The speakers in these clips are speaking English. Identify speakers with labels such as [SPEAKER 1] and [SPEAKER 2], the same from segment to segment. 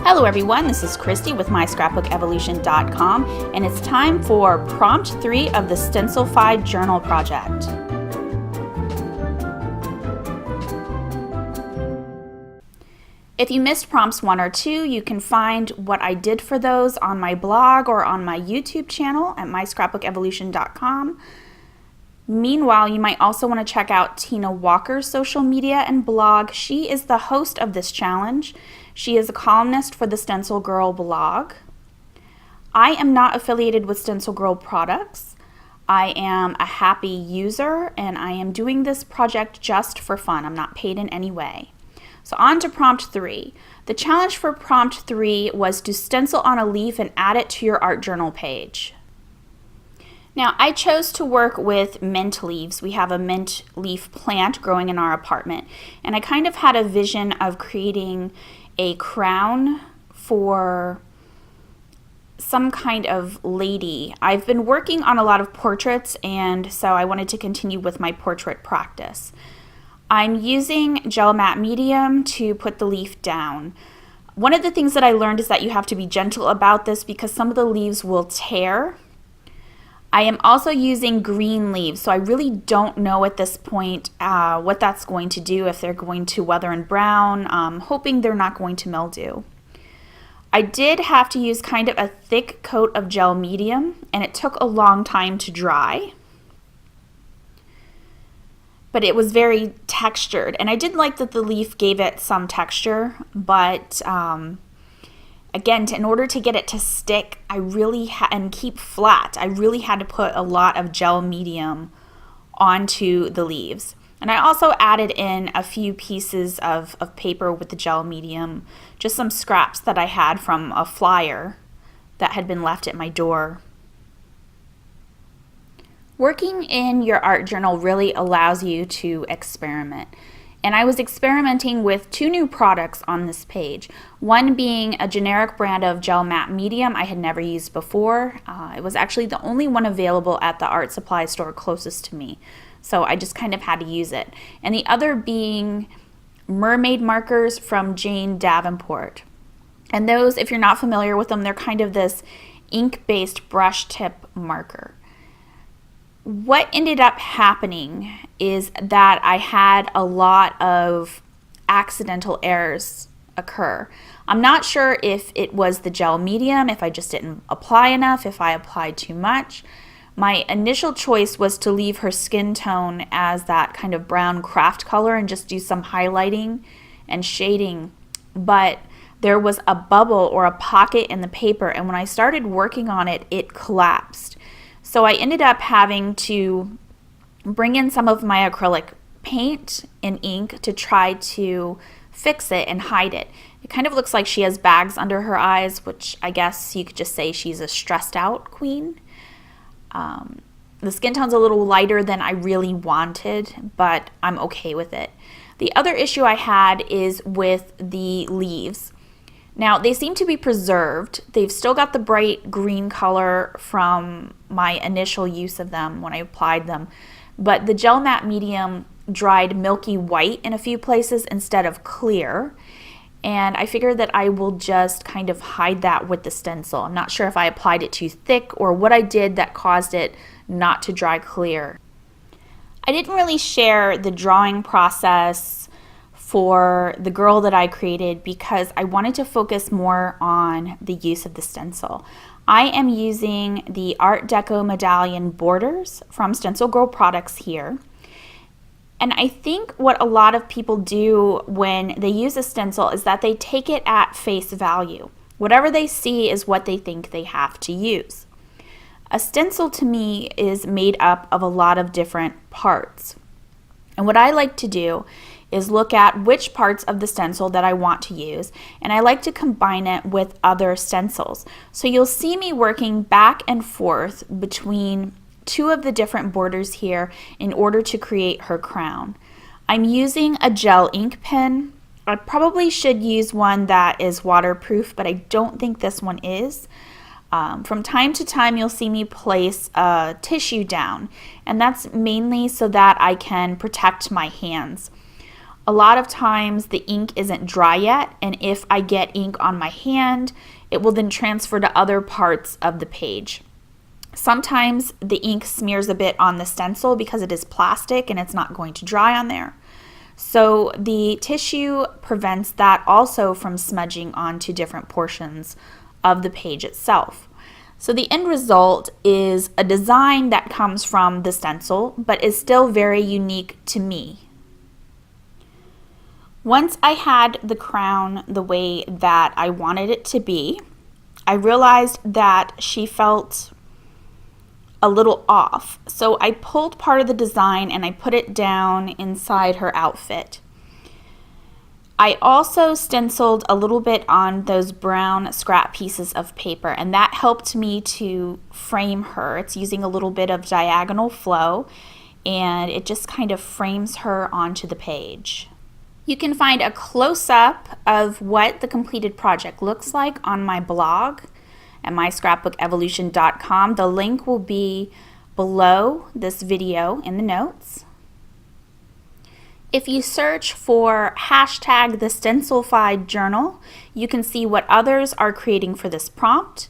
[SPEAKER 1] Hello everyone, this is Christy with MyScrapbookEvolution.com, and it's time for Prompt 3 of the Stencilfied Journal Project. If you missed prompts 1 or 2, you can find what I did for those on my blog or on my YouTube channel at MyScrapbookEvolution.com. Meanwhile, you might also want to check out Tina Walker's social media and blog. She is the host of this challenge. She is a columnist for the Stencil Girl blog. I am not affiliated with Stencil Girl products. I am a happy user and I am doing this project just for fun. I'm not paid in any way. So on to prompt 3. The challenge for prompt 3 was to stencil on a leaf and add it to your art journal page. Now, I chose to work with mint leaves. We have a mint leaf plant growing in our apartment, and I kind of had a vision of creating a crown for some kind of lady. I've been working on a lot of portraits, and so I wanted to continue with my portrait practice. I'm using gel matte medium to put the leaf down. One of the things that I learned is that you have to be gentle about this because some of the leaves will tear. I am also using green leaves, so I really don't know at this point what that's going to do, if they're going to weather and brown. I'm hoping they're not going to mildew. I did have to use kind of a thick coat of gel medium, and it took a long time to dry. But it was very textured, and I did like that the leaf gave it some texture, but again, in order to get it to stick, and keep flat, I really had to put a lot of gel medium onto the leaves. And I also added in a few pieces of paper with the gel medium, just some scraps that I had from a flyer that had been left at my door. Working in your art journal really allows you to experiment. And I was experimenting with 2 new products on this page. One being a generic brand of gel matte medium I had never used before. It was actually the only one available at the art supply store closest to me. So I just kind of had to use it. And the other being mermaid markers from Jane Davenport. And those, if you're not familiar with them, they're kind of this ink-based brush tip marker. What ended up happening is that I had a lot of accidental errors occur. I'm not sure if it was the gel medium, if I just didn't apply enough, if I applied too much. My initial choice was to leave her skin tone as that kind of brown craft color and just do some highlighting and shading. But there was a bubble or a pocket in the paper, and when I started working on it, it collapsed. So I ended up having to bring in some of my acrylic paint and ink to try to fix it and hide it. It kind of looks like she has bags under her eyes, which I guess you could just say she's a stressed out queen. The skin tone's a little lighter than I really wanted, but I'm okay with it. The other issue I had is with the leaves. Now, they seem to be preserved. They've still got the bright green color from my initial use of them when I applied them, but the gel matte medium dried milky white in a few places instead of clear, and I figured that I will just kind of hide that with the stencil. I'm not sure if I applied it too thick or what I did that caused it not to dry clear. I didn't really share the drawing process for the girl that I created because I wanted to focus more on the use of the stencil. I am using the Art Deco medallion borders from Stencil Girl products here. And I think what a lot of people do when they use a stencil is that they take it at face value. Whatever they see is what they think they have to use. A stencil to me is made up of a lot of different parts. And what I like to do is look at which parts of the stencil that I want to use, and I like to combine it with other stencils. So you'll see me working back and forth between 2 of the different borders here in order to create her crown. I'm using a gel ink pen. I probably should use one that is waterproof, but I don't think this one is. From time to time you'll see me place a tissue down, and that's mainly so that I can protect my hands. A lot of times the ink isn't dry yet, and if I get ink on my hand, it will then transfer to other parts of the page. Sometimes the ink smears a bit on the stencil because it is plastic and it's not going to dry on there. So the tissue prevents that also from smudging onto different portions of the page itself. So the end result is a design that comes from the stencil, but is still very unique to me. Once I had the crown the way that I wanted it to be, I realized that she felt a little off. So I pulled part of the design and I put it down inside her outfit. I also stenciled a little bit on those brown scrap pieces of paper, and that helped me to frame her. It's using a little bit of diagonal flow, and it just kind of frames her onto the page. You can find a close-up of what the completed project looks like on my blog at myscrapbookevolution.com. The link will be below this video in the notes. If you search for hashtag the Stencilfied Journal, you can see what others are creating for this prompt.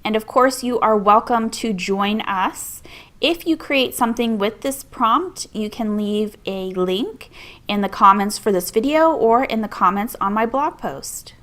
[SPEAKER 1] And of course, you are welcome to join us. If you create something with this prompt, you can leave a link in the comments for this video or in the comments on my blog post.